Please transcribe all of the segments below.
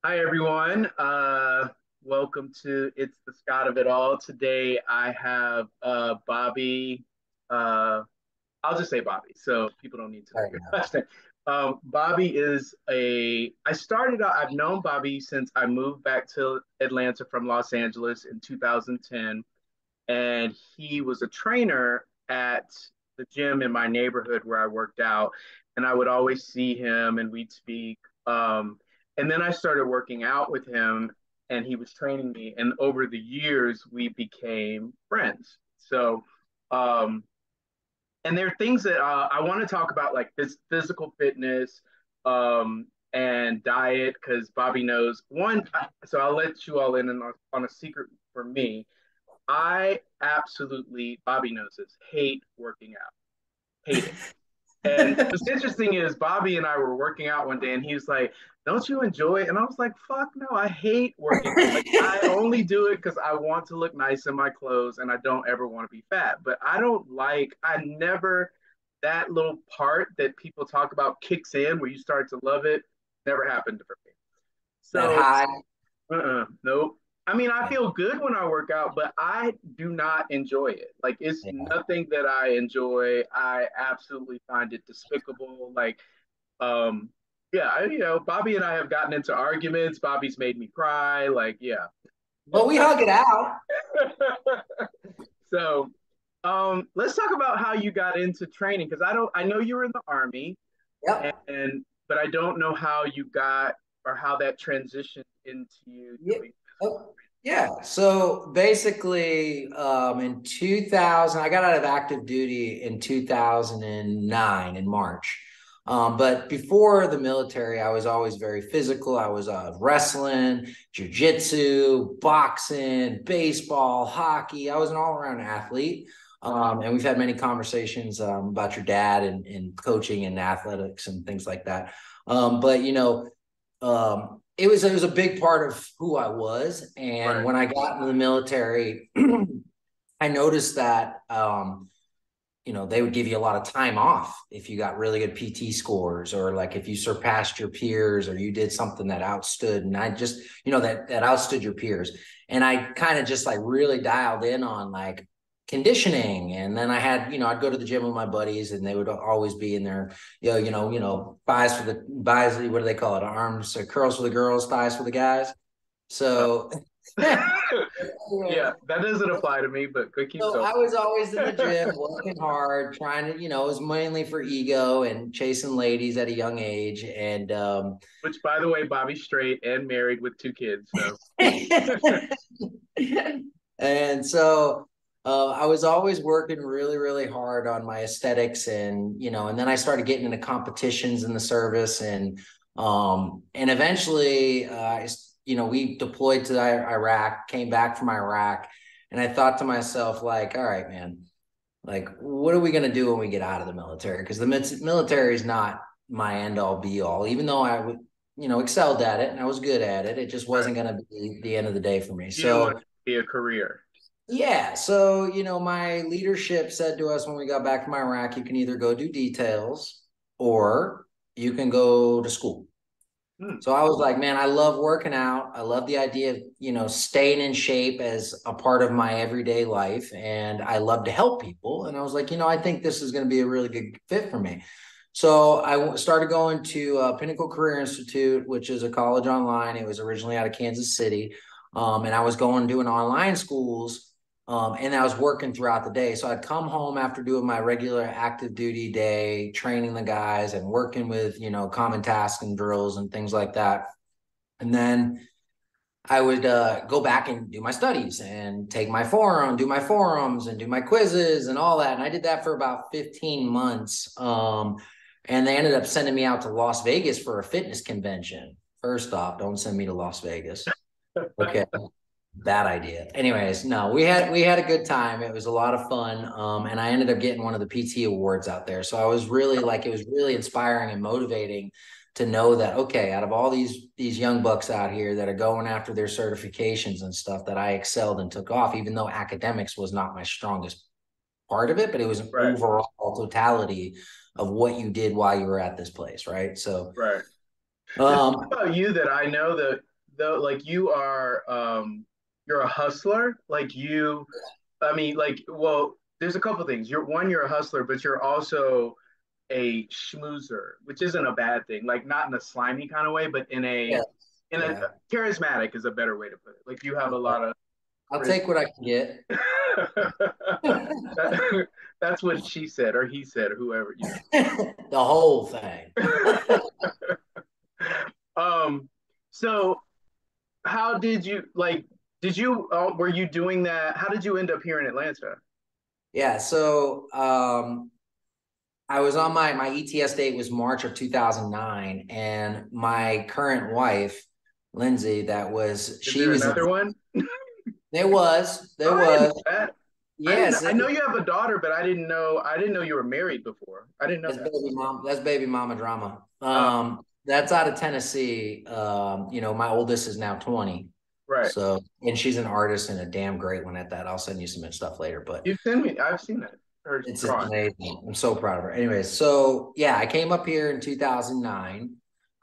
Hi, everyone. Welcome to It's the Scott of It All. Today I have Bobby. Uh, I'll just say Bobby, so people don't need to know Fair your enough. last name. Bobby is I started out, I've known Bobby since I moved back to Atlanta from Los Angeles in 2010. And he was a trainer at the gym in my neighborhood where I worked out. And I would always see him and we'd speak. And then I started working out with him and he was training me. And over the years, we became friends. Um, and there are things that I want to talk about, like this physical fitness and diet, because Bobby knows one. So I'll let you all in on a secret for me. I absolutely, Bobby knows this, hate working out. Hate it. And what's interesting is Bobby and I were working out one day and he was like, "Don't you enjoy it?" And I was like, "Fuck no, I hate working out. Like, I only do it because I want to look nice in my clothes and I don't ever want to be fat. But I never, that little part that people talk about kicks in where you start to love it, never happened for me. That So high. nope. I mean, I Yeah. feel good when I work out, but I do not enjoy it. Like, it's nothing that I enjoy. I absolutely find it despicable. Um, yeah, Bobby and I have gotten into arguments. Bobby's made me cry. Like, yeah. But we hug it out. So, let's talk about how you got into training because I know you were in the army, Yep. but I don't know how you got or how that transitioned into you Yeah. doing Oh, yeah. So basically, in 2000, I got out of active duty in 2009 in March. But before the military, I was always very physical. I was wrestling, jujitsu, boxing, baseball, hockey. I was an all-around athlete. And we've had many conversations about your dad and coaching and athletics and things like that. But it was a big part of who I was. And right. when I got into the military, I noticed that they would give you a lot of time off if you got really good PT scores, or like if you surpassed your peers or you did something that outstood. And I just, that outstood your peers. And I kind of just like really dialed in on like conditioning. And then I'd go to the gym with my buddies and they would always be in there, thighs for the thighs, what do they call it? Arms, curls for the girls, thighs for the guys. Uh, So yeah. yeah, that doesn't apply to me, but good keep So going. I was always in the gym working hard, trying to, it was mainly for ego and chasing ladies at a young age. And Which, by the way, Bobby's straight and married with two kids. So and so I was always working really, really hard on my aesthetics, and then I started getting into competitions in the service, and eventually, we deployed to Iraq, came back from Iraq, and I thought to myself, like, all right, man, like, what are we going to do when we get out of the military? Because the military is not my end all be all, even though I would, excelled at it and I was good at it. It just right. wasn't going to be the end of the day for me. You didn't want it So, to be a career. yeah. So, my leadership said to us when we got back from Iraq, you can either go do details or you can go to school. Hmm. So I was like, man, I love working out. I love the idea of, staying in shape as a part of my everyday life. And I love to help people. And I was like, I think this is going to be a really good fit for me. So I started going to Pinnacle Career Institute, which is a college online. It was originally out of Kansas City. And I was going doing online schools, and I was working throughout the day. So I'd come home after doing my regular active duty day, training the guys and working with, common tasks and drills and things like that. And then I would go back and do my studies and do my forums and do my quizzes and all that. And I did that for about 15 months. And they ended up sending me out to Las Vegas for a fitness convention. First off, don't send me to Las Vegas. Okay. Bad idea. Anyways, no, we had a good time. It was a lot of fun. And I ended up getting one of the PT awards out there. So I was really like, it was really inspiring and motivating to know that, okay, out of all these young bucks out here that are going after their certifications and stuff, that I excelled and took off, even though academics was not my strongest part of it, but it was an Right. overall totality of what you did while you were at this place, right? So Right. There's um something about you that I know that. though, like you're a hustler. I mean, like, well, there's a couple things. You're a hustler, but you're also a schmoozer, which isn't a bad thing. Like not in a slimy kind of way, but Yeah. in a Yeah. charismatic is a better way to put it. Like you have a Okay. lot of I'll charisma. take what I can get. That- that's what she said, or he said, or whoever. The whole thing. Um, so how did you like? Did you were you doing that? How did you end up here in Atlanta? Yeah. So I was on my ETS date was March of 2009, and my current wife, Lindsay, Is she there was in, another one? Oh, there I didn't was, know that. I didn't know. yes, I know you have a daughter, but I didn't know. I didn't know you were married before. I didn't know that. that's baby mama drama. Uh, That's out of Tennessee. My oldest is now 20. right. So, and she's an artist and a damn great one at that. I'll send you some stuff later, but You send me. I've seen it. Her it's drawing. amazing. I'm so proud of her. Anyways, so yeah, I came up here in 2009.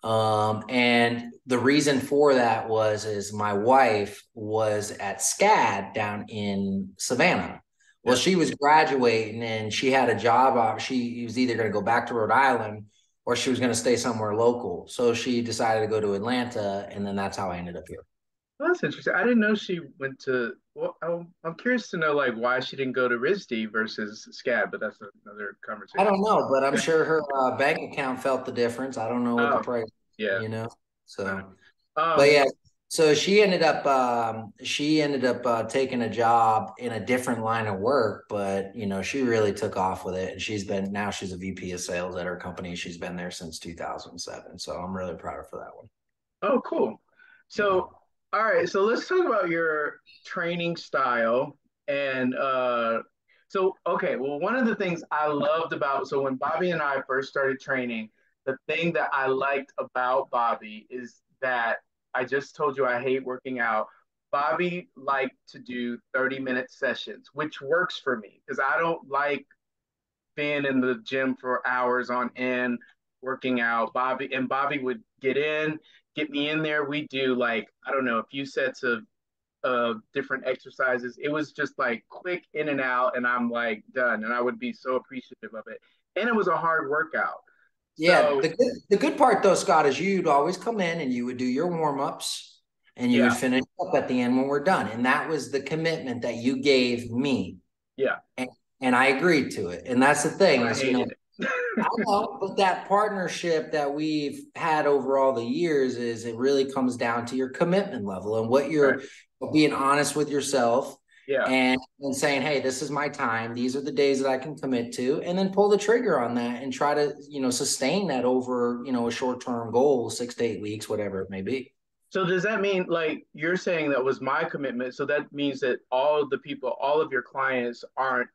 And the reason for that is my wife was at SCAD down in Savannah. Well, Yeah. she was graduating and she had a job. She was either going to go back to Rhode Island or she was going to stay somewhere local. So she decided to go to Atlanta, and then that's how I ended up here. Well, that's interesting. I didn't know she went to. Well, I'm curious to know like why she didn't go to RISD versus SCAD, but that's another I conversation. don't know, but I'm sure her bank account felt the difference. I don't know what the Oh, price, yeah. you know. So, but Um, yeah, so she ended up taking a job in a different line of work, but she really took off with it, and she's a VP of sales at her company. She's been there since 2007, so I'm really proud of her for that one. oh, cool. Yeah. So, all right. So let's talk about your training style. And so, okay. Well, one of the things I loved about so when Bobby and I first started training, the thing that I liked about Bobby is that I just told you I hate working out. Bobby liked to do 30-minute sessions, which works for me because I don't like being in the gym for hours on end working out. Bobby would get me in there. We do like I don't know a few sets of different exercises. It was just like quick in and out, and I'm like done. And I would be so appreciative of it. And it was a hard workout. Yeah, So the good part though, Scott, is you'd always come in and you would do your warm-ups and you would yeah, finish up at the end when we're done. And that was the commitment that you gave me. yeah. And, and I agreed to it. And that's the And thing I is, hated I it. know, but that partnership that we've had over all the years is it really comes down to your commitment level and what Right. you're being honest with yourself Yeah. and saying, hey, this is my time. These are the days that I can commit to, and then pull the trigger on that and try to, sustain that over, a short-term goal, 6 to 8 weeks, whatever it may be. So does that mean like you're saying that was my commitment? So that means that all of the people, all of your clients aren't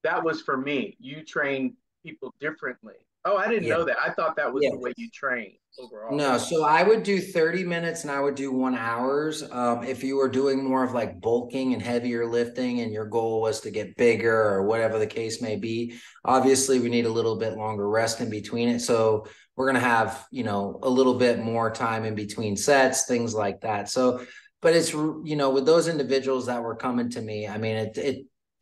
that was for me. You train people differently. Oh, I didn't Yeah. know that. I thought that was Yeah. the way you train overall. No, so I would do 30 minutes and I would do 1 hours. If you were doing more of like bulking and heavier lifting and your goal was to get bigger or whatever the case may be, obviously we need a little bit longer rest in between it. So we're going to have, a little bit more time in between sets, things like that. So, but it's, with those individuals that were coming to me, I mean,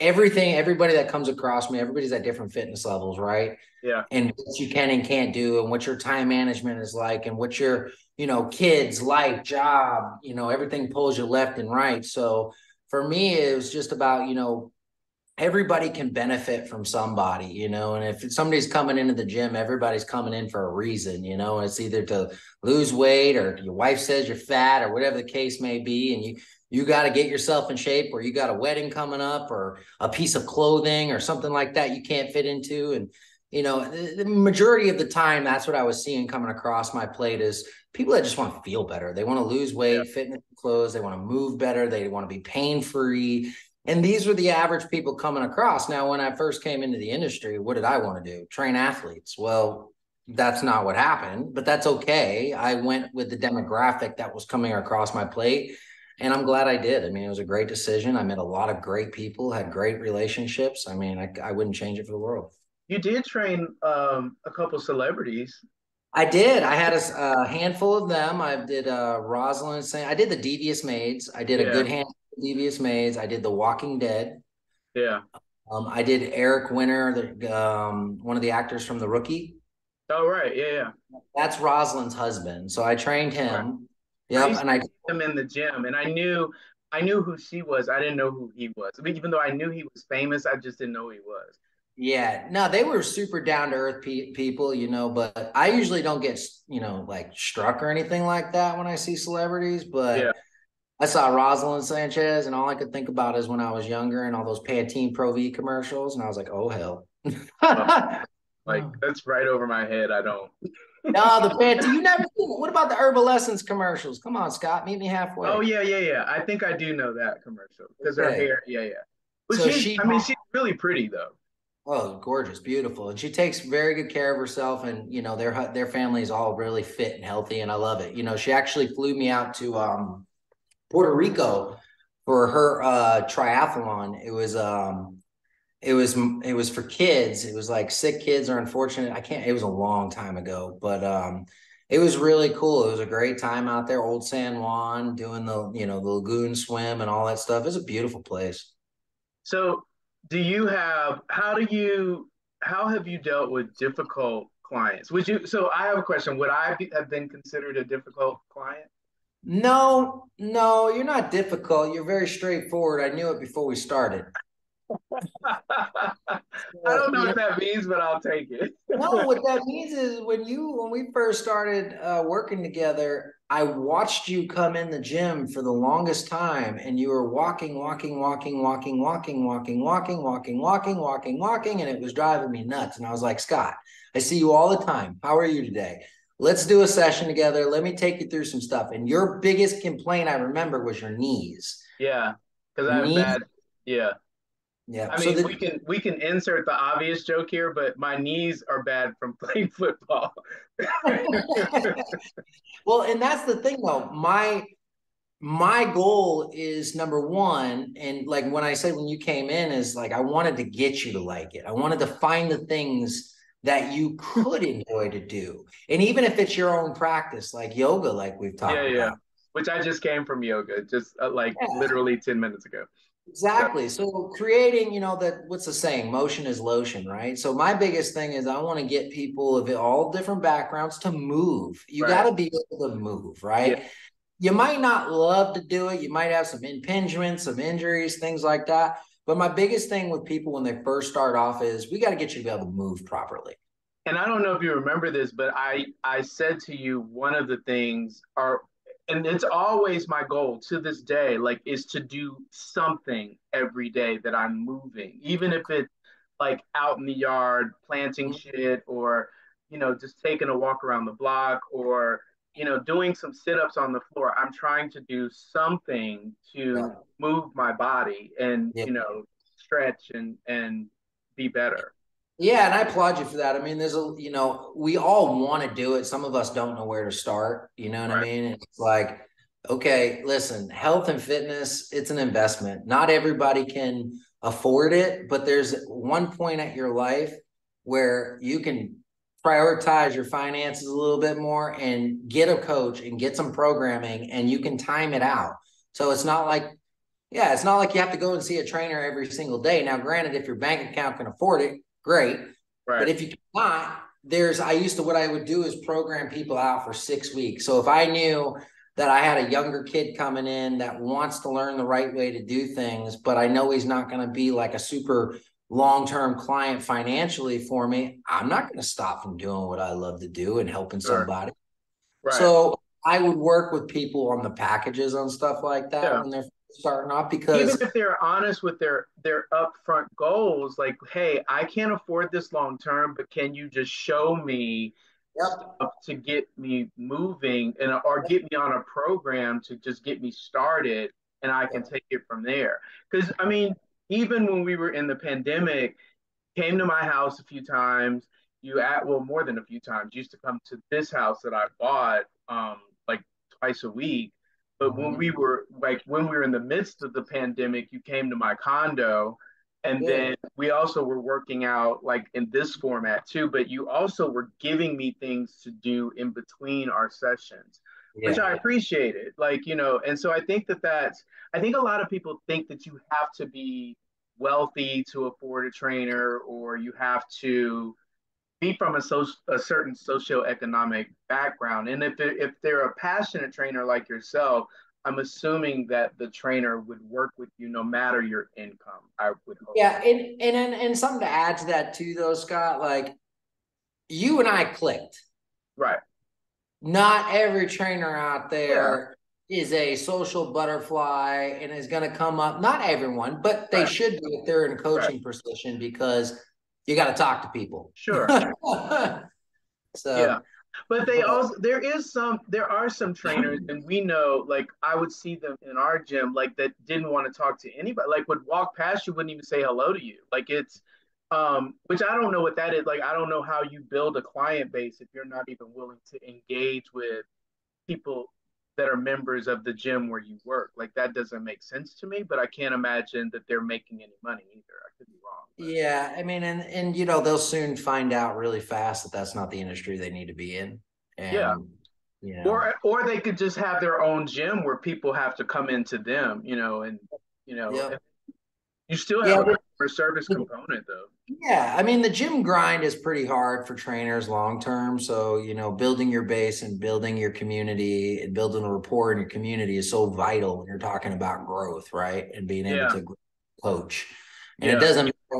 everybody that comes across me, everybody's at different fitness levels, right? Yeah. And what you can and can't do and what your time management is like and what your kids life job everything pulls you left and right. So for me it was just about everybody can benefit from somebody, and if somebody's coming into the gym, everybody's coming in for a reason, it's either to lose weight or your wife says you're fat or whatever the case may be, and you got to get yourself in shape, or you got a wedding coming up or a piece of clothing or something like that you can't fit into. And the majority of the time that's what I was seeing coming across my plate is people that just want to feel better. They want to lose Yeah. weight, fit in clothes, they want to move better, they want to be pain free, and these were the average people coming across. Now, when I first came into the industry, what did I want to do? Train athletes. Well, that's not what happened, but that's okay. I went with the demographic that was coming across my plate, and I'm glad I did. I mean, it was a great decision. I met a lot of great people, had great relationships. I mean, I wouldn't change it for the world. You did train a couple celebrities. I did. I had a handful of them. I did Rosalind saying I did the Devious Maids. I did a Yeah, good handful of Devious Maids. I did The Walking Dead. yeah. I did Eric Winter, one of the actors from The Rookie. Oh, right. Yeah, yeah. That's Rosalind's husband. So I trained Okay. him. I Yep. used And I to see him in the gym, and I knew who she was. I didn't know who he was. I mean, even though I knew he was famous, I just didn't know who he was. Yeah, no, they were super down to earth people, but I usually don't get, like struck or anything like that when I see celebrities. Yeah. But I saw Rosalind Sanchez, and all I could think about is when I was younger and all those Pantene Pro V commercials. And I was like, oh, hell. Uh, like No, that's right over my head. I don't. the Pantene, you never seen it. What about the Herbal Essence commercials? Come on, Scott, meet me Oh halfway. yeah, yeah, yeah. I think I do know that commercial because her Okay. hair. Yeah, yeah. But So she's. she I mean, she's really pretty though. Oh, gorgeous, beautiful. And she takes very good care of herself. And, their family is all really fit and healthy. And I love it. She actually flew me out to Puerto Rico for her triathlon. It was for kids. It was like sick kids or unfortunate. I can't, it was a long time ago, but it was really cool. It was a great time out there, Old San Juan, doing the lagoon swim and all that stuff. It's a beautiful place. So, do you have? How do you? How have you dealt with difficult clients? Would you? So, I have a question. Would have been considered a difficult client? No, no, you're not difficult. You're very straightforward. I knew it before we started. I Uh, don't know you know, what that means, but I'll take it. no, what that means is when we first started working together, I watched you come in the gym for the longest time, and you were walking, walking, walking, walking, walking, walking, walking, walking, walking, walking, walking, and it was driving me nuts. And I was like, Scott, I see you all the time. How are you today? Let's do a session together. Let me take you through some stuff. And your biggest complaint I remember was your knees. Yeah, because I Your have knees. bad. Yeah, Yeah. I So mean, the we can insert the obvious joke here, but my knees are bad from playing football. well, and that's the thing though. My goal is number one, and like when I said when you came in, is like I wanted to get you to like it. I wanted to find the things that you could enjoy to do. And even if it's your own practice, like yoga, like we've Yeah, talked yeah. about. Which I just came from yoga, just like Yeah, literally 10 minutes ago. So exactly. So creating, that what's the saying? Motion is lotion, right? So my biggest thing is I want to get people of all different backgrounds to move. You got right, to be able to move, yeah. right? You might not love to do it. You might have some impingements, some injuries, things like that. But my biggest thing with people when they first start off is we got to get you to be able to move properly. And I don't know if you remember this, but I said to you one of the things are, and it's always my goal to this day, like is to do something every day that I'm moving, even if it's like out in the yard planting shit, or just taking a walk around the block, or doing some sit-ups on the floor. I'm trying to do something Yeah. to move my body and Yeah. stretch and be better. Yeah, and I applaud you for that. I mean, we all want to do it. Some of us don't know where to start. You know what I Right. mean? It's like, okay, listen, health and fitness, it's an investment. Not everybody can afford it, but there's one point at your life where you can prioritize your finances a little bit more and get a coach and get some programming and you can time it out. So it's not like you have to go and see a trainer every single day. Now, granted, if your bank account can afford it, great. But Right. if you cannot, what I would do is program people out for 6 weeks. So if I knew that I had a younger kid coming in that wants to learn the right way to do things, but I know he's not going to be like a super long-term client financially for me, I'm not going to stop from doing what I love to do and helping Sure. somebody. Right. So I would work with people on the packages and stuff like that Yeah. when they're starting off Even because if they're honest with their upfront goals, like, hey, I can't afford this long term, but can you just show me yep, stuff to get me moving and or get me on a program to just get me started and I can yep, take it from there. Because I mean, even when we were in the pandemic, came to my house a few times. You at well more than a few times. You used to come to this house that I bought like twice a week. But when mhm, we were in the midst of the pandemic, you came to my condo And Good. then we also were working out like in this format too, but you also were giving me things to do in between our sessions, which Yeah. I appreciated. Like, and so I think I think a lot of people think that you have to be wealthy to afford a trainer, or you have to be from a certain socioeconomic background. And if they're a passionate trainer like yourself, I'm assuming that the trainer would work with you no matter your income, I would hope. Yeah. And something to add to that too, though, Scott, like you and I clicked. Right. Not every trainer out Yeah. there is a social butterfly and is going to come up. Not everyone, but they Right. should be if they're in a Right. coaching position because you got to talk to people. Sure. Yeah. So, But but there are some trainers, and we know, like, I would see them in our gym, like, that didn't want to talk to anybody, like, would walk past you, wouldn't even say hello to you. Like, which I don't know what that is. Like, I don't know how you build a client base if you're not even willing to engage with people that are members of the gym where you work. Like, that doesn't make sense to me, but I can't imagine that they're making any money either. I could be wrong, but yeah, I mean, and they'll soon find out really fast that that's not the industry they need to be in, yeah. and you know, Or they could just have their own gym where people have to come into them, and yeah, you still have yeah. a customer service component though. Yeah, I mean the gym grind is pretty hard for trainers long term. So, building your base and building your community and building a rapport in your community is so vital when you're talking about growth, right? And being able Yeah, to coach. And yeah,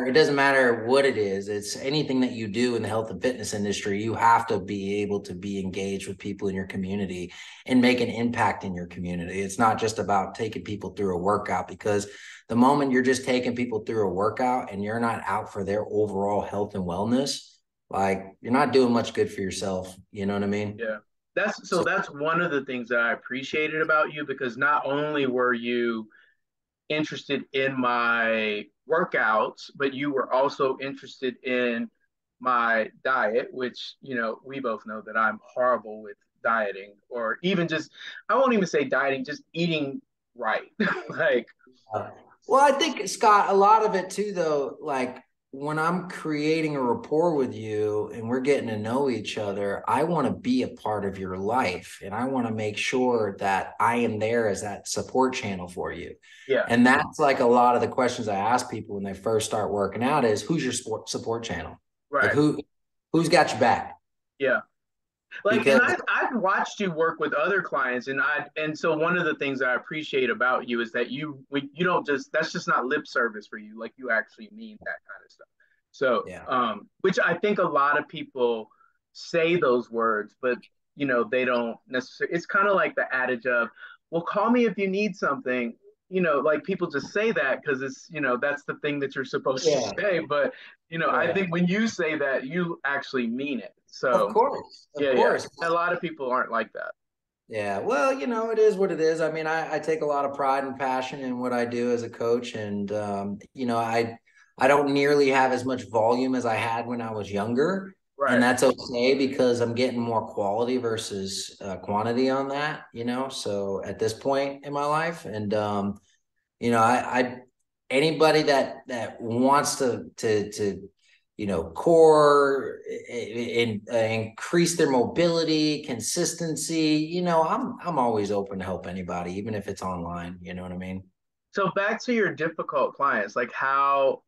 it doesn't matter what it is. It's anything that you do in the health and fitness industry, you have to be able to be engaged with people in your community and make an impact in your community. It's not just about taking people through a workout, because the moment you're just taking people through a workout and you're not out for their overall health and wellness, like you're not doing much good for yourself. You know what I mean? yeah. So That's one of the things that I appreciated about you, because not only were you interested in my workouts, but you were also interested in my diet, which, we both know that I'm horrible with dieting, or even just, I won't even say dieting, just eating right. Like, Uh, well, I think, Scott, a lot of it too, though, like when I'm creating a rapport with you and we're getting to know each other, I want to be a part of your life and I want to make sure that I am there as that support channel for you. yeah, And that's like a lot of the questions I ask people when they first start working out is who's your support channel? Like right. who's got your back? Yeah. Like, and Because I've watched you work with other clients, and so one of the things I appreciate about you is that you don't just, that's just not lip service for you. Like, you actually mean that kind of stuff. So, yeah. which I think a lot of people say those words, but they don't necessarily. It's kind of like the adage of, "Well, call me if you need something." Like, people just say that because it's, that's the thing that you're supposed to Yeah. say. But I Yeah. think when you say that, you actually mean it. Of So course. Of yeah, yeah. course. A lot of people aren't like that. Yeah, well, it is what it is. I mean, I take a lot of pride and passion in what I do as a coach, and I don't nearly have as much volume as I had when I was younger, and Right. that's okay because I'm getting more quality versus quantity on that. So at this point in my life, and I anybody that wants to core and increase their mobility, consistency. I'm always open to help anybody, even if it's online. You know what I mean? So back to your difficult clients, like, how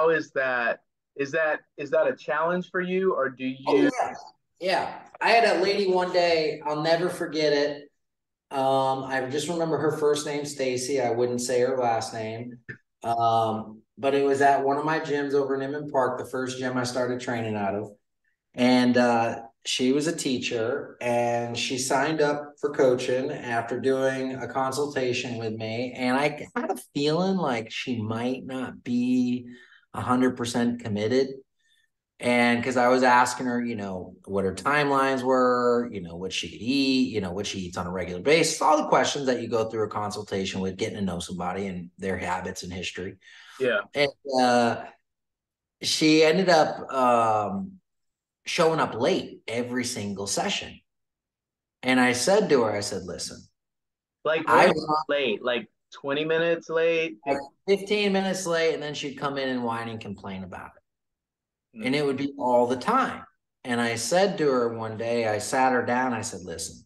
is that? Is that a challenge for you, or do Oh you? yeah, yeah. I had a lady one day. I'll never forget it. I just remember her first name, Stacy. I wouldn't say her last name. But it was at one of my gyms over in Inman Park, the first gym I started training out of. And she was a teacher and she signed up for coaching after doing a consultation with me. And I had a feeling like she might not be 100% committed. And because I was asking her, what her timelines were, what she could eat, what she eats on a regular basis, all the questions that you go through a consultation with getting to know somebody and their habits and history. Yeah. And she ended up showing up late every single session. And I said to her, I said, listen, Like, what I do you late? Like 20 minutes late. Like 15 minutes late, and then she'd come in and whine and complain about it. And Mm, it would be all the time. And I said to her one day, I sat her down, I said, listen,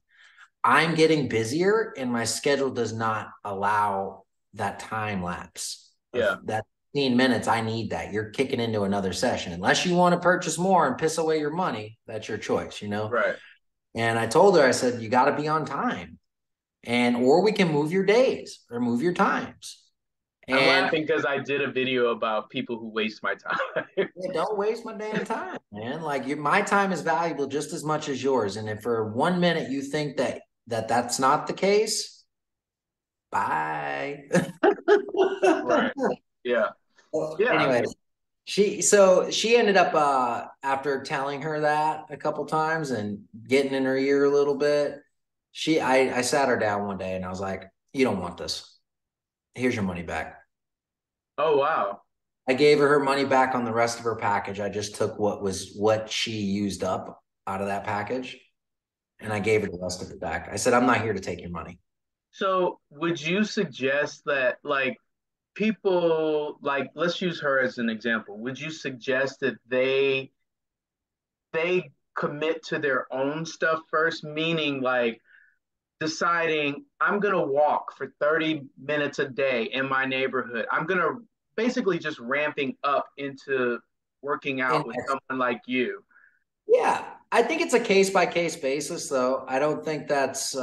I'm getting busier and my schedule does not allow that time lapse of yeah, that 15 minutes. I need that. You're kicking into another session. Unless you want to purchase more and piss away your money, that's your choice, you know? right. And I told her, I said, you got to be on time. And or we can move your days or move your times. I'm And laughing because I did a video about people who waste my time. yeah, don't waste my damn time, man. Like my time is valuable just as much as yours. And if for 1 minute you think that's not the case, bye. Right. Yeah. Yeah. Anyway, she ended up after telling her that a couple times and getting in her ear a little bit. I sat her down one day and I was like, you don't want this. Here's your money back. Oh, wow. I gave her money back on the rest of her package. I just took what she used up out of that package, and I gave her the rest of it back. I said, I'm not here to take your money. So, would you suggest that, like, people, like, let's use her as an example. Would you suggest that they commit to their own stuff first, meaning like deciding I'm going to walk for 30 minutes a day in my neighborhood. I'm going to basically just ramping up into working And out with someone like you. yeah, I think it's a case by case basis, though. I don't think that's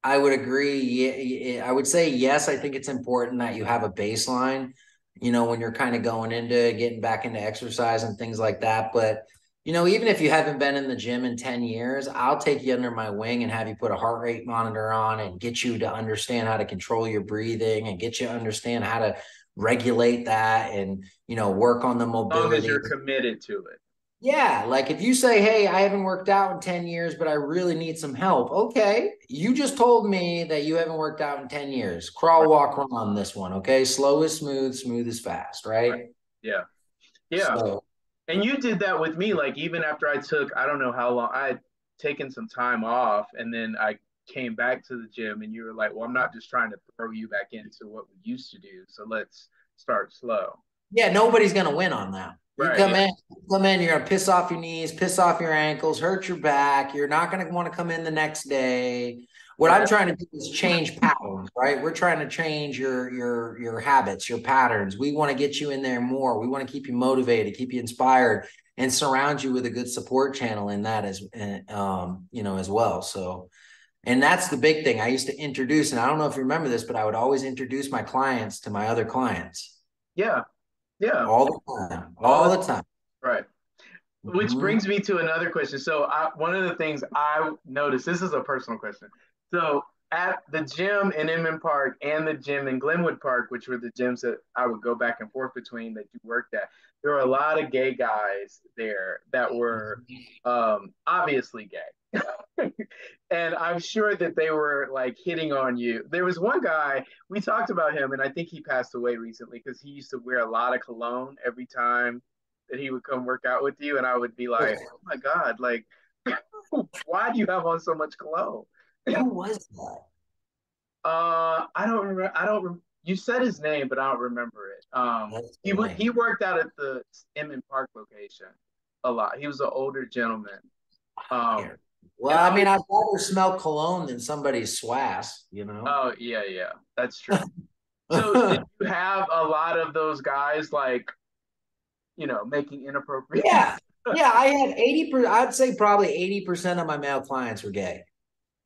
I would agree. Yeah, I would say yes. I think it's important that you have a baseline, when you're kind of going into getting back into exercise and things like that. But, even if you haven't been in the gym in 10 years, I'll take you under my wing and have you put a heart rate monitor on and get you to understand how to control your breathing and get you to understand how to regulate that and, work on the As long as mobility. you're committed to it. Yeah, like if you say, "Hey, I haven't worked out in 10 years, but I really need some help." Okay, you just told me that you haven't worked out in 10 years. Crawl, Right. walk, run on this one, okay? Slow is smooth, smooth is fast, Right. right? Yeah. Yeah. So, And you did that with me. Like, even after I took, I don't know how long, I had taken some time off and then I came back to the gym and you were like, well, I'm not just trying to throw you back into what we used to do. So let's start slow. yeah, nobody's gonna win on that. You Right. Yeah. come in, you're gonna piss off your knees, piss off your ankles, hurt your back. You're not gonna want to come in the next day. What I'm Right. trying to do is change patterns, right? We're trying to change your habits, your patterns. We want to get you in there more. We want to keep you motivated, keep you inspired, and surround you with a good support channel in that as well. So, and that's the big thing. I used to introduce, and I don't know if you remember this, but I would always introduce my clients to my other clients Yeah. Yeah. all the time, All all the the time. right. Which Mhm. brings me to another question. So, one of the things I noticed, this is a personal question. So, at the gym in Inman Park and the gym in Glenwood Park, which were the gyms that I would go back and forth between that you worked at, there were a lot of gay guys there that were obviously gay. And I'm sure that they were like hitting on you. There was one guy, we talked about him, and I think he passed away recently because he used to wear a lot of cologne every time that he would come work out with you. And I would be like, oh my God, like, why do you have on so much cologne? Who was that? I don't remember. You said his name, but I don't remember it. That's He funny. worked out at the Inman Park location a lot. He was an older gentleman. Here. Well, And I I mean, would, I'd rather smell cologne than somebody's swass. oh yeah, yeah, that's true. So did you have a lot of those guys like, making inappropriate? Yeah. Yeah, I had 80%, I'd say probably 80% of my male clients were gay.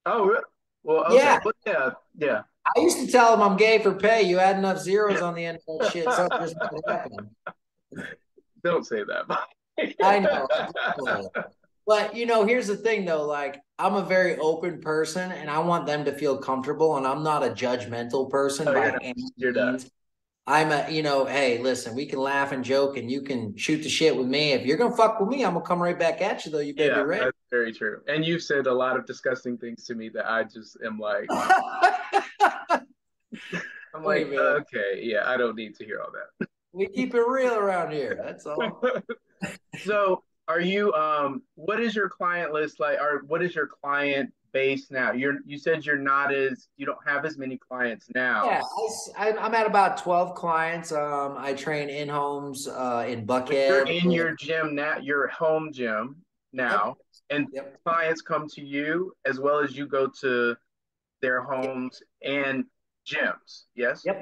Oh, really? Well, okay. Yeah. Well, yeah, yeah. I used to tell them I'm gay for pay. You add enough zeros on the end of that shit, something just might happen. Don't say that. I know. But here's the thing though, like I'm a very open person and I want them to feel comfortable and I'm not a judgmental person Oh, by you're not. any You're not. means. Hey, listen, we can laugh and joke and you can shoot the shit with me. If you're gonna fuck with me, I'm gonna come right back at you though. You better be Yeah, ready. that's very true. And you've said a lot of disgusting things to me that I just am like, I'm Hey like, man, okay, yeah, I don't need to hear all we keep it real around here. That's all. that. So, are you what is your client list like, or what is your client base now? You said you don't have as many clients now, Yeah, I'm at about 12 clients. I train in homes in but you're Buckhead. in your gym now, your home gym Yep, now, and yep, clients come to you as well as you go to their yep, homes and gyms. Yes. yep.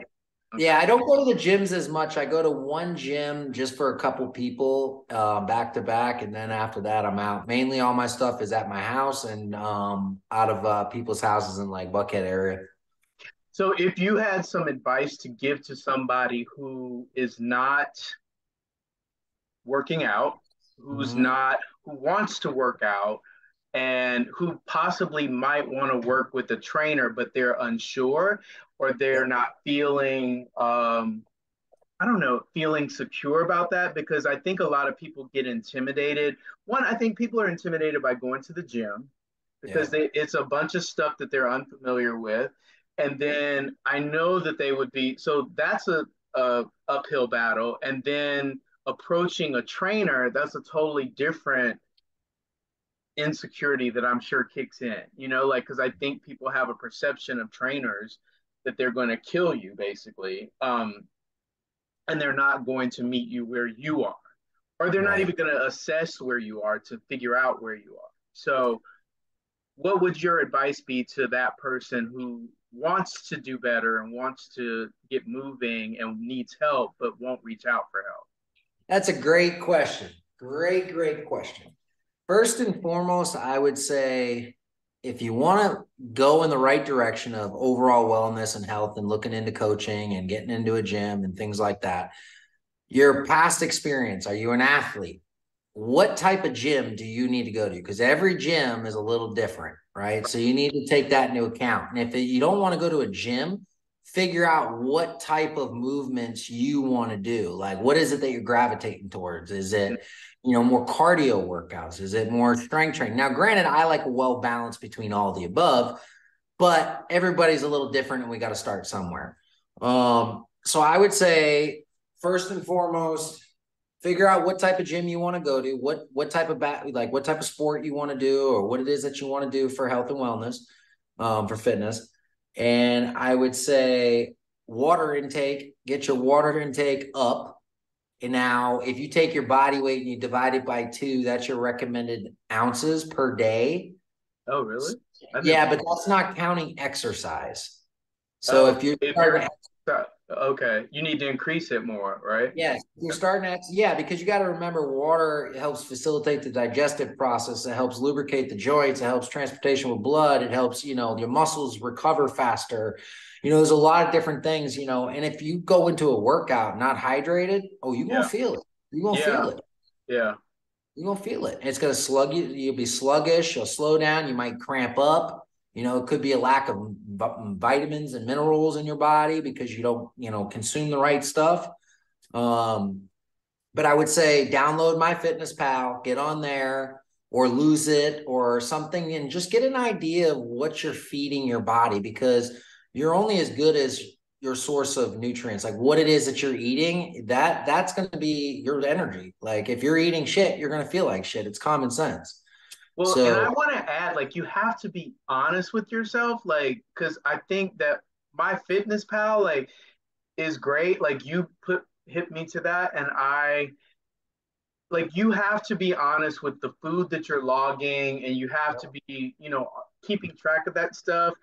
Okay. Yeah, I don't go to the gyms as much. I go to one gym just for a couple people, back to back, and then after that, I'm out. Mainly, all my stuff is at my house and out of people's houses in like Buckhead area. So if you had some advice to give to somebody who is not working out, Mhm. who wants to work out, and who possibly might want to work with a trainer, but they're unsure or they're Yep. not feeling, I don't know, feeling secure about that because I think a lot of people get intimidated. One, I think people are intimidated by going to the gym because Yep. it's a bunch of stuff that they're unfamiliar with. And then I know that they would be, so that's a uphill battle. And then approaching a trainer, that's a totally different insecurity that I'm sure kicks in, like, because I think people have a perception of trainers that they're going to kill you basically. And they're not going to meet you where you are, or they're not Right. even going to assess where you are to figure out where you are. So, what would your advice be to that person who wants to do better and wants to get moving and needs help but won't reach out for help? That's a great question. Great question. First and foremost, I would say if you want to go in the right direction of overall wellness and health and looking into coaching and getting into a gym and things like that, your past experience, are you an athlete? What type of gym do you need to go to? Because every gym is a little different, right? So you need to take that into account. And if you don't want to go to a gym, figure out what type of movements you want to do. Like, what is it that you're gravitating towards? Is it, more cardio workouts? Is it more strength training? Now, granted, I like a well balance between all the above, but everybody's a little different and we got to start somewhere. So I would say, first and foremost, figure out what type of gym you want to go to, what type of what type of sport you want to do, or what it is that you want to do for health and wellness, for fitness. And I would say water intake, get your water intake up. And now, if you take your body weight and you divide it by two, that's your recommended ounces per day. Oh, really? I didn't. Yeah, but that's not counting exercise. So Oh, if you're if you're starting okay, you need to increase it more, right? Yeah, you're starting at because you got to remember water helps facilitate the digestive process. It helps lubricate the joints. It helps transportation with blood. It helps your muscles recover faster. There's a lot of different things. And if you go into a workout not hydrated, oh, you're gonna Yeah, feel it. You're gonna yeah, feel it. yeah. You're gonna feel it. It's gonna slug you. You'll be sluggish. You'll slow down. You might cramp up. It could be a lack of vitamins and minerals in your body because you don't, consume the right stuff. Um, but I would say download My Fitness Pal, get on there or lose it or something and just get an idea of what you're feeding your body because you're only as good as your source of nutrients, like what it is that you're eating, that's going to be your energy. Like if you're eating shit, you're going to feel like shit. It's common sense. Well, and I So, want to add, like, you have to be honest with yourself, like, because I think that my fitness pal, like, is great. Like, you hit me to that, and you have to be honest with the food that you're logging, and you have to be, keeping track of that stuff.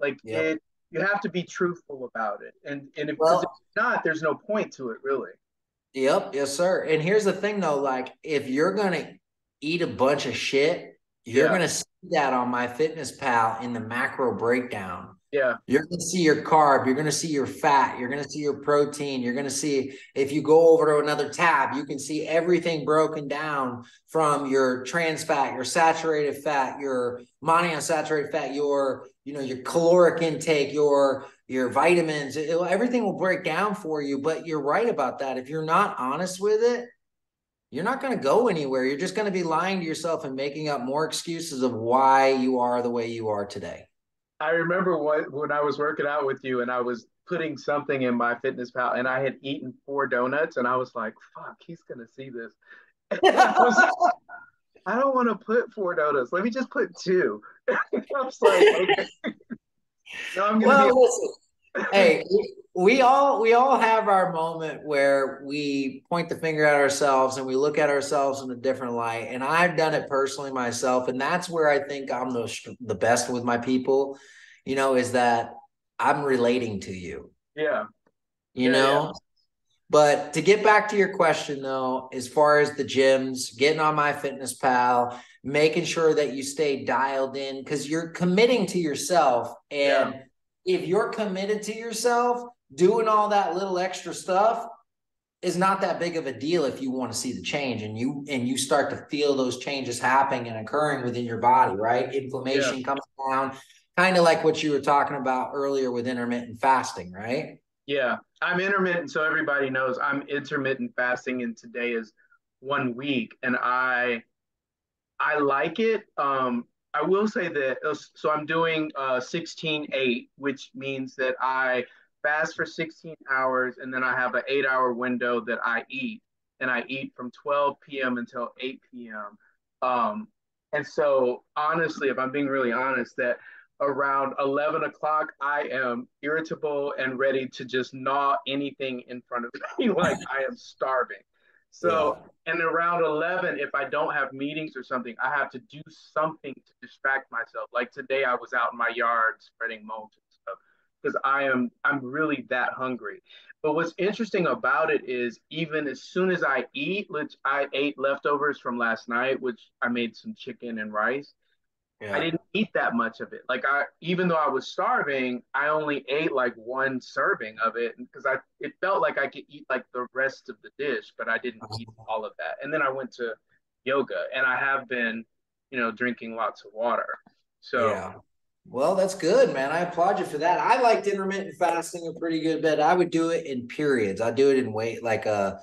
Like, yep. you have to be truthful about it, and because if Well, you're not, there's no point to it, really. yep, yes, sir. And here's the thing though, like if you're gonna eat a bunch of shit, you're Yeah, gonna see that on My Fitness Pal in the macro breakdown. yeah, You're going to see your carb, you're going to see your fat, you're going to see your protein, you're going to see if you go over to another tab, you can see everything broken down from your trans fat, your saturated fat, your monounsaturated fat, your caloric intake, your vitamins, everything will break down for you. But you're right about that. If you're not honest with it, you're not going to go anywhere. You're just going to be lying to yourself and making up more excuses of why you are the way you are today. I remember when I was working out with you and I was putting something in my fitness pal and I had eaten 4 donuts and I was like, fuck, he's gonna see this. And I was I don't want to put four donuts. Let me just put two. I was like, okay, no, I'm gonna be. Well, listen, hey, we all have our moment where we point the finger at ourselves and we look at ourselves in a different light. And I've done it personally myself, and that's where I think I'm the best with my people. Is that I'm relating to you. Yeah, You yeah, yeah, know, But to get back to your question, though, as far as the gyms, getting on my fitness pal, making sure that you stay dialed in because you're committing to yourself. yeah, And if you're committed to yourself, doing all that little extra stuff is not that big of a deal if you want to see the change and you start to feel those changes happening and occurring within your body, right? yeah. Inflammation comes down, kind of like what you were talking about earlier with intermittent fasting, right? Yeah, I'm intermittent, so everybody knows I'm intermittent fasting, and today is 1 week, and I like it. I will say that so I'm doing 16/8, which means that I fast for 16 hours, and then I have an 8 hour window that I eat, and I eat from 12 p.m. until 8 p.m. And so honestly, if I'm being really honest, that around 11 o'clock, I am irritable and ready to just gnaw anything in front of me. Like I am starving. So, Yeah. and around 11, if I don't have meetings or something, I have to do something to distract myself. Like today, I was out in my yard spreading mulch and stuff because I'm really that hungry. But what's interesting about it is even as soon as I eat, which I ate leftovers from last night, which I made some chicken and rice. I Yeah. didn't eat that much of it. Like even though I was starving, I only ate like one serving of it because it felt like I could eat like the rest of the dish, but I didn't eat all of that. And then I went to yoga, and I have been, drinking lots of water. So Yeah. Well, that's good, man. I applaud you for that. I liked intermittent fasting a pretty good bit. I would do it in periods. I do it in wait like a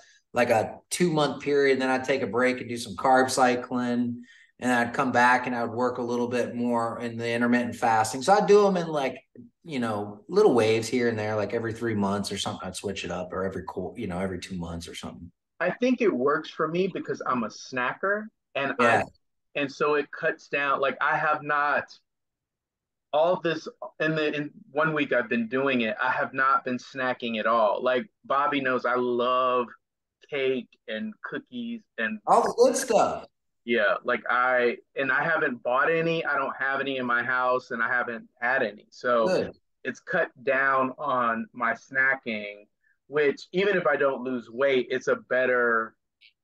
2 month period, and then I'd take a break and do some carb cycling, and I'd come back and I would work a little bit more in the intermittent fasting. So I'd do them in like little waves here and there, like every 3 months or something. I'd switch it up, or every 2 months or something. I think it works for me because I'm a snacker, and Yeah. so it cuts down. Like I have not all this in 1 week I've been doing it. I have not been snacking at all. Like Bobby knows I love cake and cookies and All the good stuff. yeah, like I haven't bought any. I don't have any in my house, and I haven't had any. So Good. it's cut down on my snacking, which even if I don't lose weight, it's a better,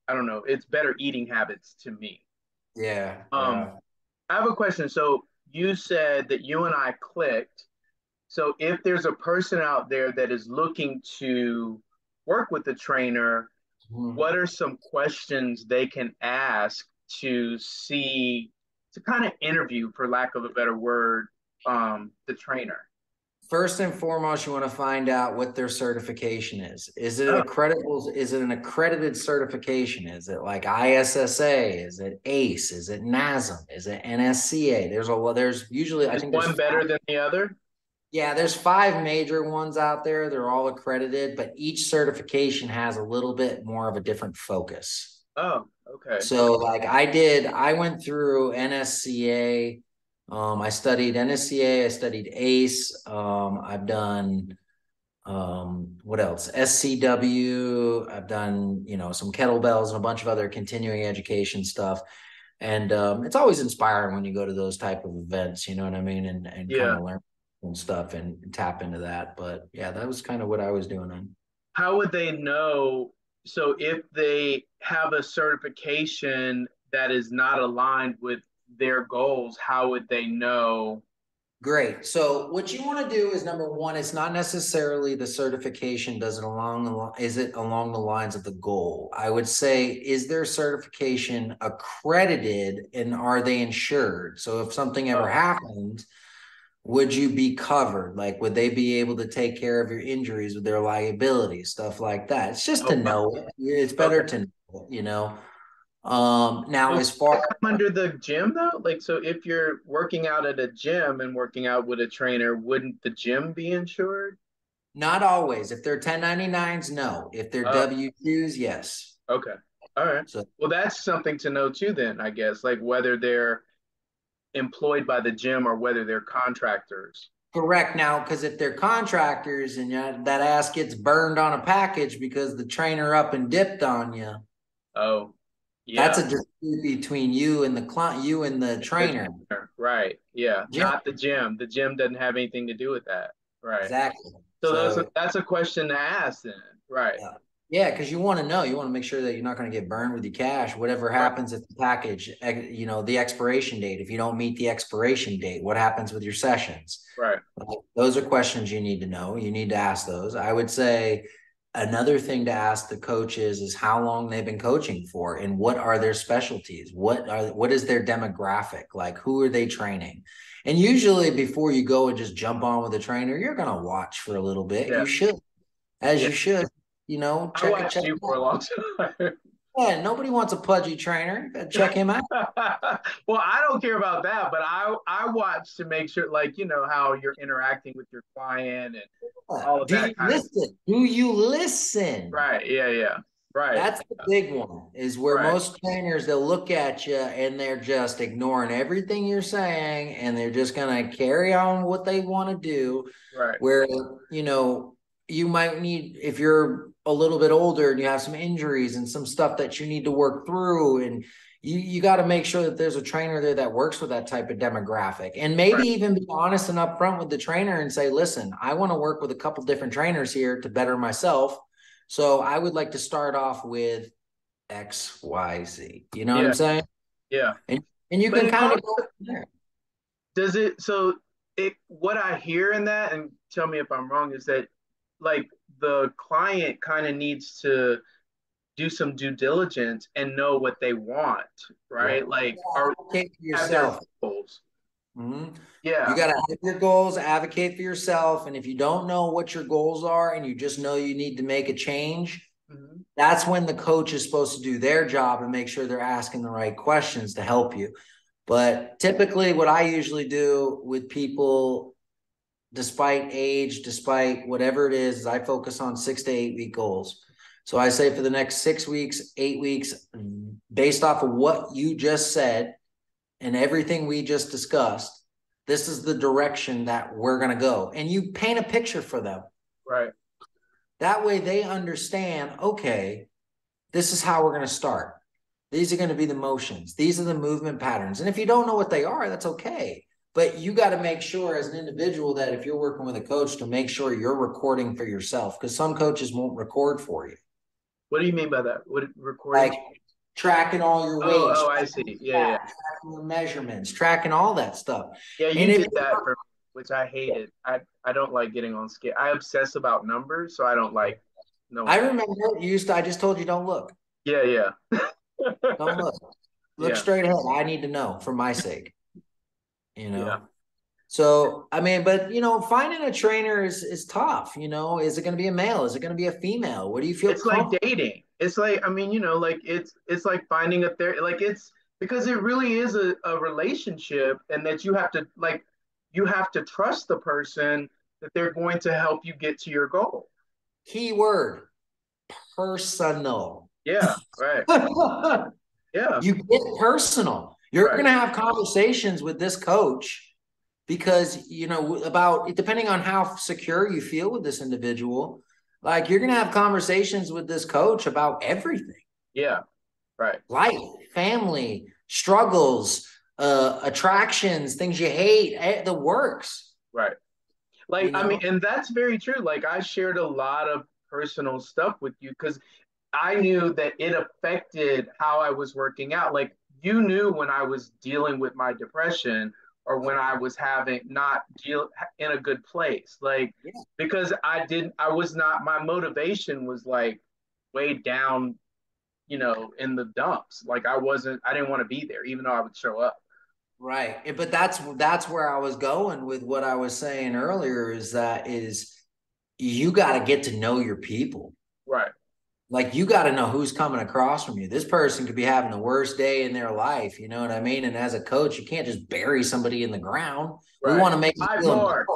I don't know, it's better eating habits to me. Yeah. Um, Yeah. I have a question. So you said that you and I clicked. So if there's a person out there that is looking to work with the trainer, Mhm. what are some questions they can ask to see, to kind of interview, for lack of a better word, the trainer? First and foremost, you want to find out what their certification is. Is it Oh, accredited? Is it an accredited certification? Is it like ISSA? Is it ACE? Is it NASM? Is it NSCA? There's usually, I is think there's one five. better than the other? Yeah, there's five major ones out there. They're all accredited, but each certification has a little bit more of a different focus. Oh, okay. So like I went through NSCA. I studied NSCA, I studied ACE. I've done what else? SCW. I've done, some kettlebells and a bunch of other continuing education stuff. And it's always inspiring when you go to those type of events, you know what I mean? And kind Yeah. of learn and stuff and tap into that. But yeah, that was kind of what I was doing then. How would they know? So if they have a certification that is not aligned with their goals, how would they know? Great. So what you want to do is number one, it's not necessarily the certification does it is it along the lines of the goal? I would say, is their certification accredited and are they insured? So if something ever Oh, happened, would you be covered? Like, would they be able to take care of your injuries with their liability, stuff like that? It's just to oh, wow. know it. It's Okay. better to know. Now So as far does that come under the gym though? Like, so if you're working out at a gym and working out with a trainer, wouldn't the gym be insured? Not always. If they're 1099s, no. If they're Oh, W-2s, yes. okay. All right. So Well, that's something to know too, then, I guess, like whether they're employed by the gym or whether they're contractors. correct now, because if they're contractors and that ass gets burned on a package because the trainer up and dipped on you, Oh, that's yeah. a dispute between you and the client, you and the The trainer. trainer. Right. Yeah. Gym, Not the gym. The gym doesn't have anything to do with that. Right. exactly. So So that's a question to ask then. Right. yeah. Yeah, because you want to know, you want to make sure that you're not going to get burned with your cash. Whatever Right. happens at the package, the expiration date. If you don't meet the expiration date, what happens with your sessions? Right. Those are questions you need to know. You need to ask those. I would say another thing to ask the coaches is how long they've been coaching for and what are their specialties? What is their demographic? Like who are they training? And usually before you go and just jump on with a trainer, you're going to watch for a little bit. Yeah. You should, as Yeah. you should, I watched check you it for a out. long time. Yeah, nobody wants a pudgy trainer. You gotta check him out. Well, I don't care about that, but I watch to make sure, like, how you're interacting with your client and all of Do that you kind of. listen? Do you listen? Right. Yeah. Yeah. Right. That's the big one, is where Right. most trainers, they'll look at you and they're just ignoring everything you're saying and they're just going to carry on what they want to do. Right. Where, you know, you might need, if you're a little bit older and you have some injuries and some stuff that you need to work through, and you got to make sure that there's a trainer there that works with that type of demographic, and maybe Right. even be honest and upfront with the trainer and say, listen, I want to work with a couple different trainers here to better myself. So I would like to start off with XYZ. You know what Yeah. I'm saying? Yeah. And you But can it kind also of go from there. does it so it what I hear in that, and tell me if I'm wrong, is that like the client kind of needs to do some due diligence and know what they want, Yeah. right? Like or Advocate for have their yourself. goals. Mhm. You Yeah. got to have your goals, advocate for yourself. And if you don't know what your goals are and you just know you need to make a change, Mhm. that's when the coach is supposed to do their job and make sure they're asking the right questions to help you. But typically, what I usually do with people, despite age, despite whatever it is I focus on 6 to 8 week goals. So I say for the next 6 weeks, 8 weeks, based off of what you just said and everything we just discussed, this is the direction that we're going to go. And you paint a picture for them. Right. That way they understand, okay, this is how we're going to start. These are going to be the motions. These are the movement patterns. And if you don't know what they are, that's okay. But you got to make sure as an individual that if you're working with a coach to make sure you're recording for yourself, because some coaches won't record for you. What do you mean by that? What Like recording? tracking all your Oh, weights, oh, I see. Yeah, yeah. tracking your measurements, tracking all that stuff. Yeah, And you if did that for me, which I hated. I don't like getting on scale. I obsess about numbers, so I don't like I knowing. remember you used to, I just told you don't look. Yeah, yeah. Don't look. Look Yeah, straight ahead. I need to know for my sake, you yeah. know. So I mean, but finding a trainer is tough. Is it going to be a male? Is it going to be a female? What do you feel It's like comfortable? dating. It's like, I mean, like it's like finding a therapy. Like it's because it really is a relationship, and that you have to trust the person that they're going to help you get to your goal. Keyword personal. Yeah, right. Yeah, You get personal. You're right. going to have conversations with this coach because about depending on how secure you feel with this individual, like you're going to have conversations with this coach about everything. Yeah, right, Life, family, struggles, attractions, things you hate, the works. right. Like, You I mean, know, and that's very true. Like, I shared a lot of personal stuff with you because I knew that it affected how I was working out. Like, you knew when I was dealing with my depression or when I was having not deal in a good place. Like, yeah, because I was not, my motivation was like way down, in the dumps. Like, I didn't want to be there, even though I would show up. right. But that's where I was going with what I was saying earlier. Is you got to get to know your people. Right, Like you got to know who's coming across from you. This person could be having the worst day in their life. You know what I mean? And as a coach, you can't just bury somebody in the ground. We right. want to make them Five feel more.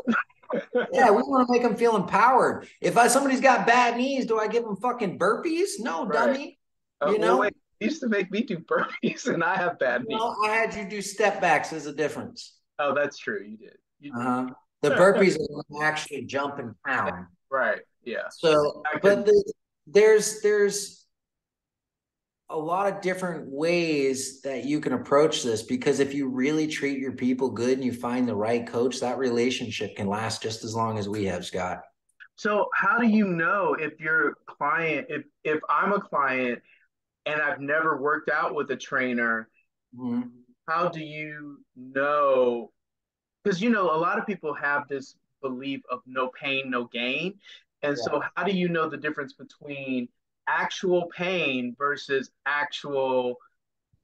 empowered. Yeah, we want to make them feel empowered. If somebody's got bad knees, do I give them fucking burpees? No, Right. dummy. Well, You wait, know? used to make me do burpees, and I have bad knees. Well, I had you do step backs as a difference. Oh, that's true. You did. You Uh-huh. The did. burpees are actually jump and pound. Right. Yeah. So, I but couldn't. there's a lot of different ways that you can approach this because if you really treat your people good and you find the right coach, that relationship can last just as long as we have, Scott. So, how do you know if your client, if I'm a client and I've never worked out with a trainer, Mhm. how do you know? Because a lot of people have this belief of no pain, no gain. And Yeah. so, how do you know the difference between actual pain versus actual,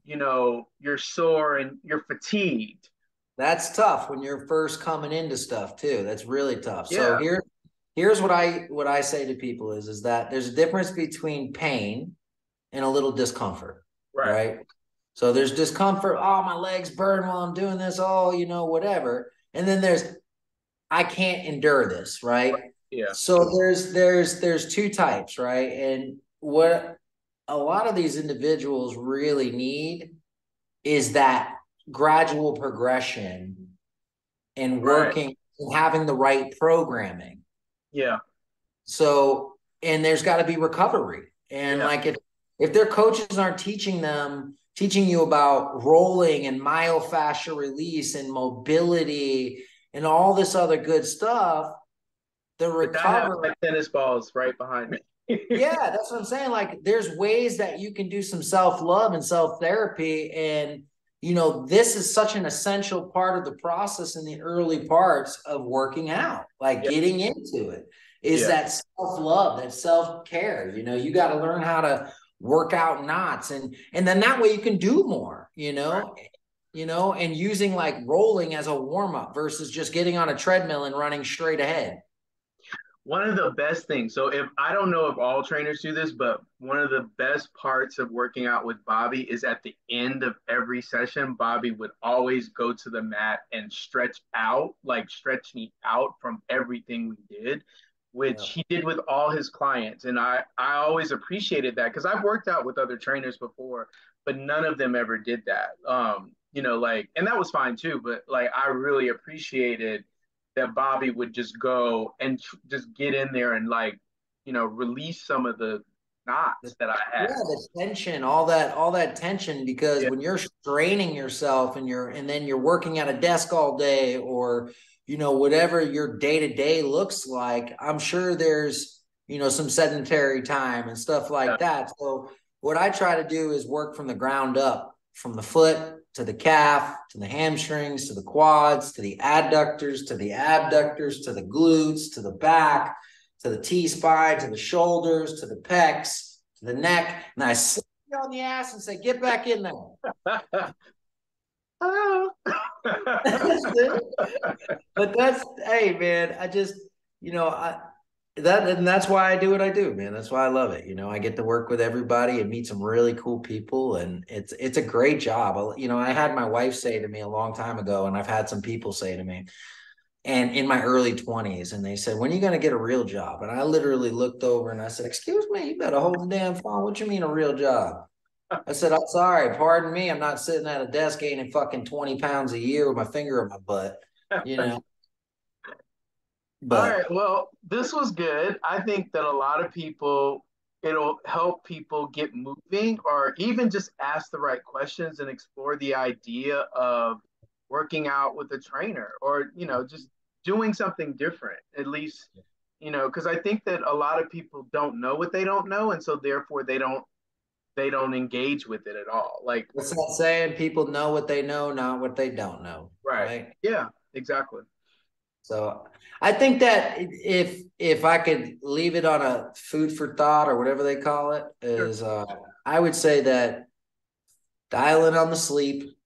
you're sore and you're fatigued? That's tough when you're first coming into stuff too. That's really tough. So Yeah, here's what I say to people is that there's a difference between pain and a little discomfort, right. right? So there's discomfort, oh, my legs burn while I'm doing this, oh, whatever. And then there's I can't endure this, right? Yeah, So there's two types, right? And what a lot of these individuals really need is that gradual progression and right. working and having the right programming. Yeah, So, and there's got to be recovery. And yeah. like if their coaches aren't teaching you about rolling and myofascial release and mobility and all this other good stuff, the Which I have recovery. my tennis balls right behind me. Yeah, that's what I'm saying. Like there's ways that you can do some self-love and self-therapy. And this is such an essential part of the process in the early parts of working out, like Yeah, getting into it, is yeah, that self-love, that self-care. You got to learn how to work out knots and then that way you can do more, right. and using like rolling as a warm-up versus just getting on a treadmill and running straight ahead. One of the best things, so if I don't know if all trainers do this, but one of the best parts of working out with Bobby is at the end of every session, Bobby would always go to the mat and stretch out, like stretch me out from everything we did, which Yeah. he did with all his clients. And I always appreciated that because I've worked out with other trainers before, but none of them ever did that. Like, and that was fine too, but like I really appreciated that Bobby would just go and just get in there and like, release some of the knots that I Yeah, had. the tension, all that tension, because Yeah, when you're straining yourself and then you're working at a desk all day or whatever your day-to-day looks like, I'm sure there's some sedentary time and stuff yeah, like that. So what I try to do is work from the ground up, from the foot to the calf, to the hamstrings, to the quads, to the adductors, to the abductors, to the glutes, to the back, to the T-spine, to the shoulders, to the pecs, to the neck, and I slap you on the ass and say, "Get back in there." oh. But that's hey, man. I just I that's why I do what I do, man. That's why I love it. I get to work with everybody and meet some really cool people, and it's a great job. I had my wife say to me a long time ago, and I've had some people say to me, and in my early 20s, and they said, "When are you going to get a real job?" And I literally looked over and I said, "Excuse me, you better hold the damn phone. What you mean a real job?" I said, "I'm sorry, pardon me. I'm not sitting at a desk gaining fucking 20 pounds a year with my finger in my butt, you know." All But right. Well, this was good. I think that a lot of people, it'll help people get moving or even just ask the right questions and explore the idea of working out with a trainer or, just doing something different, at least, because I think that a lot of people don't know what they don't know. And so therefore they don't engage with it at all. Like, what's that saying? People know what they know, not what they don't know, right. right? Yeah, exactly. So I think that if I could leave it on a food for thought or whatever they call it, Sure. is I would say that dial in on the sleep,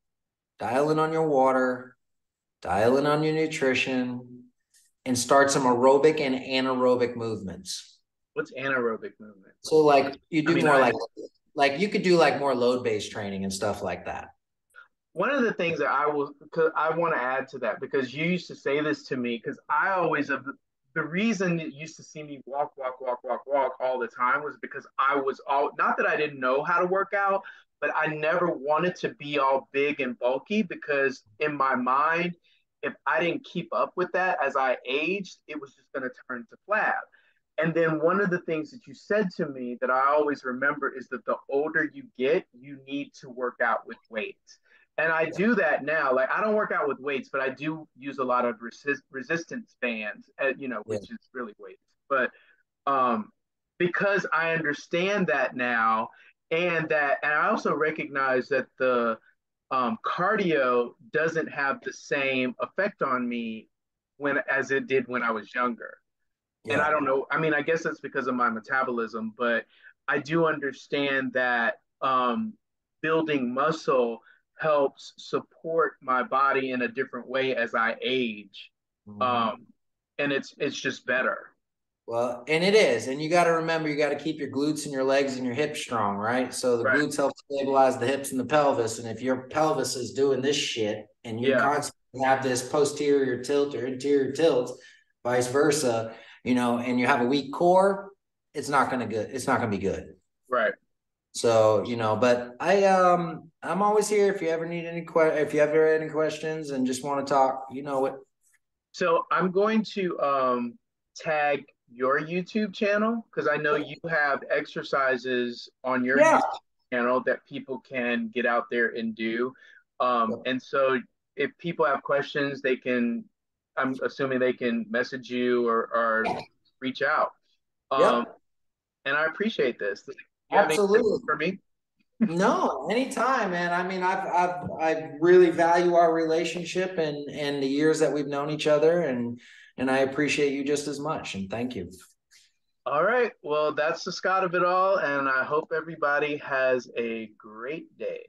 dial in on your water, dial in on your nutrition, and start some aerobic and anaerobic movements. What's anaerobic movement? So like you I do mean, more like you could do like more load-based training and stuff like that. one of the things that I will, because I want to add to that, because you used to say this to me, because I always have the reason you used to see me walk all the time was because I was all, not that I didn't know how to work out, but I never wanted to be all big and bulky because in my mind, if I didn't keep up with that as I aged, it was just going to turn to flab. And then one of the things that you said to me that I always remember is that the older you get, you need to work out with weights. And I Yeah. do that now. Like I don't work out with weights, but I do use a lot of resistance bands, Yeah. which is really weights. But um, because I understand that now, and I also recognize that the cardio doesn't have the same effect on me when as it did when I was younger. And I Yeah. don't know. I mean, I guess that's because of my metabolism, but I do understand that building muscle helps support my body in a different way as I age, Mhm. um, and it's just better. Well, and it is. And you got to remember, you got to keep your glutes and your legs and your hips strong, right? So the Right. glutes help stabilize the hips and the pelvis. And if your pelvis is doing this shit and you Yeah. constantly have this posterior tilt or interior tilt, vice versa, and you have a weak core, it's not gonna be good. Right. So, but I'm always here if you ever need if you ever any questions and just want to talk, you know what. So I'm going to tag your YouTube channel because I know you have exercises on your Yeah. YouTube channel that people can get out there and do. Yep. And so if people have questions, they can, I'm assuming they can message you or reach out. Um, Yep. and I appreciate this. Do you have any questions Absolutely. for me? No, anytime, man. I mean, I really value our relationship and the years that we've known each other, and I appreciate you just as much. And thank you. All right. Well, that's the Scott of it all. And I hope everybody has a great day.